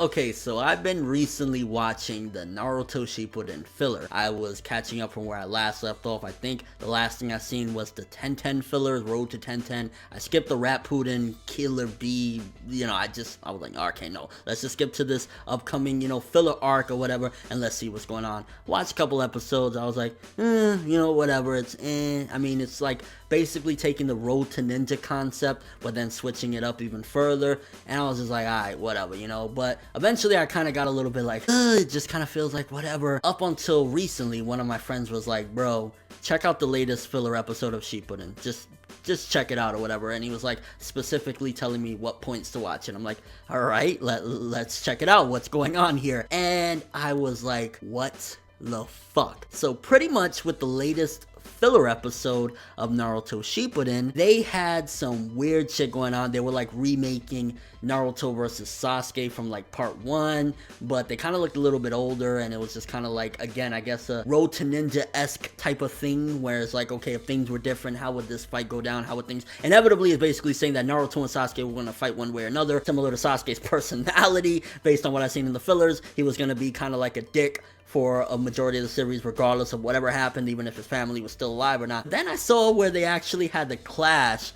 Okay, so I've been recently watching the Naruto Shippuden filler. I was catching up from where I last left off. I think the last thing I seen was the 1010 filler, Road to 1010. I skipped the Shippuden Killer Bee, I was like, okay, no, let's just skip to this upcoming, filler arc or whatever, and let's see what's going on. Watched a couple episodes, I was like, whatever, it's I mean, it's like basically taking the Road to Ninja concept, but then switching it up even further, and I was just like, alright, whatever, but eventually I kind of got a little bit like, it just kind of feels like whatever. Up until recently, one of my friends was like, bro, check out the latest filler episode of Shippuden. Just check it out or whatever. And he was like specifically telling me what points to watch. And I'm like, all right, let's check it out. What's going on here? And I was like, what the fuck? So pretty much with the latest filler episode of Naruto Shippuden, they had some weird shit going on. They were like remaking Naruto versus Sasuke from like part 1, but they kind of looked a little bit older, and it was just kind of like, again, I guess a Road to Ninja-esque type of thing, where it's like, okay, if things were different, how would this fight go down? How would things... Inevitably is basically saying that Naruto and Sasuke were going to fight one way or another, similar to Sasuke's personality. Based on what I've seen in the fillers, he was going to be kind of like a dick for a majority of the series, regardless of whatever happened, even if his family was still alive or not. Then I saw where they actually had the clash,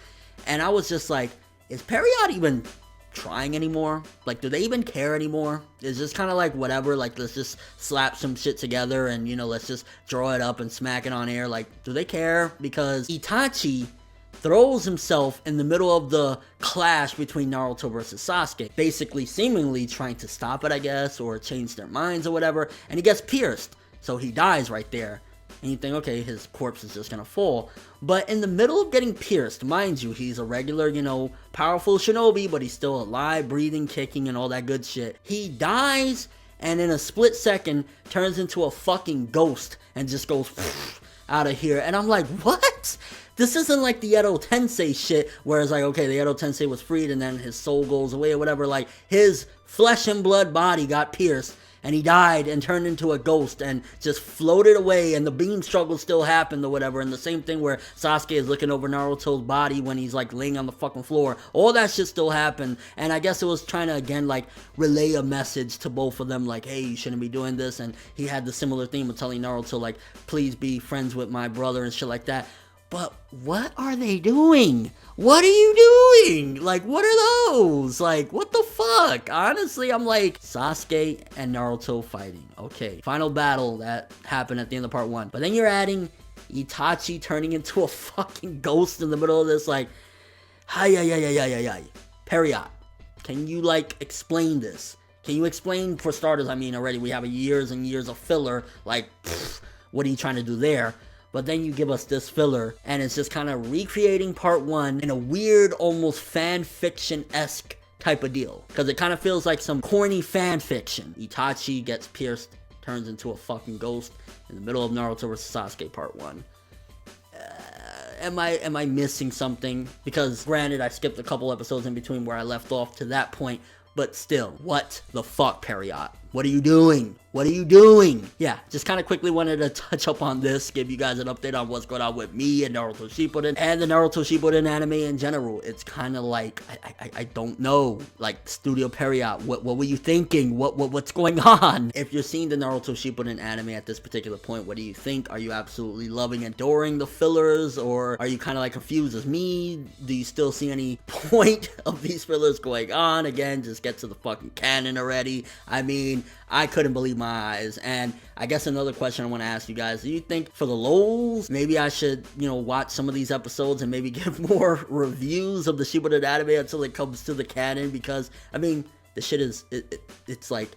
and I was just like, is Period even trying anymore? Like, do they even care anymore? It's just kind of like, whatever, like, let's just slap some shit together and, let's just draw it up and smack it on air. Like, do they care? Because Itachi throws himself in the middle of the clash between Naruto versus Sasuke, basically seemingly trying to stop it, I guess, or change their minds or whatever, and he gets pierced, so he dies right there. And you think, okay, his corpse is just gonna fall. But in the middle of getting pierced, mind you, he's a regular, powerful shinobi, but he's still alive, breathing, kicking, and all that good shit. He dies, and in a split second, turns into a fucking ghost, and just goes out of here. And I'm like, what? This isn't like the Edo Tensei shit, where it's like, okay, the Edo Tensei was freed and then his soul goes away or whatever. Like, his flesh and blood body got pierced and he died and turned into a ghost and just floated away, and the beam struggle still happened or whatever. And the same thing where Sasuke is looking over Naruto's body when he's like laying on the fucking floor. All that shit still happened. And I guess it was trying to, again, like relay a message to both of them, like, hey, you shouldn't be doing this. And he had the similar theme of telling Naruto, like, please be friends with my brother and shit like that. But what are they doing? What are you doing? Like, what are those? Like, what the fuck? Honestly, I'm like, Sasuke and Naruto fighting. Okay, final battle that happened at the end of part 1. But then you're adding Itachi turning into a fucking ghost in the middle of this, like, hi. Period. Can you, like, explain this? Can you explain, for starters, I mean, already we have years and years of filler, like, what are you trying to do there? But then you give us this filler, and it's just kind of recreating part 1 in a weird, almost fan fiction-esque type of deal. Because it kind of feels like some corny fan fiction. Itachi gets pierced, turns into a fucking ghost in the middle of Naruto vs. Sasuke part 1. Am I missing something? Because granted, I skipped a couple episodes in between where I left off to that point. But still, what the fuck, Period? What are you doing? What are you doing? Yeah, just kind of quickly wanted to touch up on this, give you guys an update on what's going on with me and Naruto Shippuden, and the Naruto Shippuden anime in general. It's kind of like, I don't know, like, Studio Period, what were you thinking? What's going on? If you're seeing the Naruto Shippuden anime at this particular point, what do you think? Are you absolutely loving, adoring the fillers, or are you kind of like confused as me? Do you still see any point of these fillers going on? Again, just get to the fucking canon already. I mean, I couldn't believe my eyes. And I guess another question I want to ask you guys, do you think for the lols, maybe I should, watch some of these episodes and maybe give more reviews of the Shippuden anime until it comes to the canon? Because, I mean, the shit is, it's like,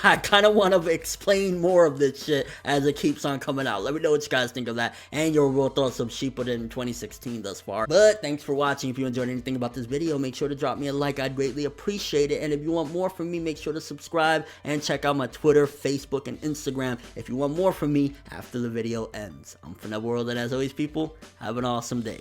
I kind of want to explain more of this shit as it keeps on coming out. Let me know what you guys think of that and your real thoughts of Shippuden in 2016 thus far. But thanks for watching. If you enjoyed anything about this video, make sure to drop me a like. I'd greatly appreciate it. And if you want more from me, make sure to subscribe and check out my Twitter, Facebook, and Instagram if you want more from me after the video ends. I'm ForneverWorld, and as always, people, have an awesome day.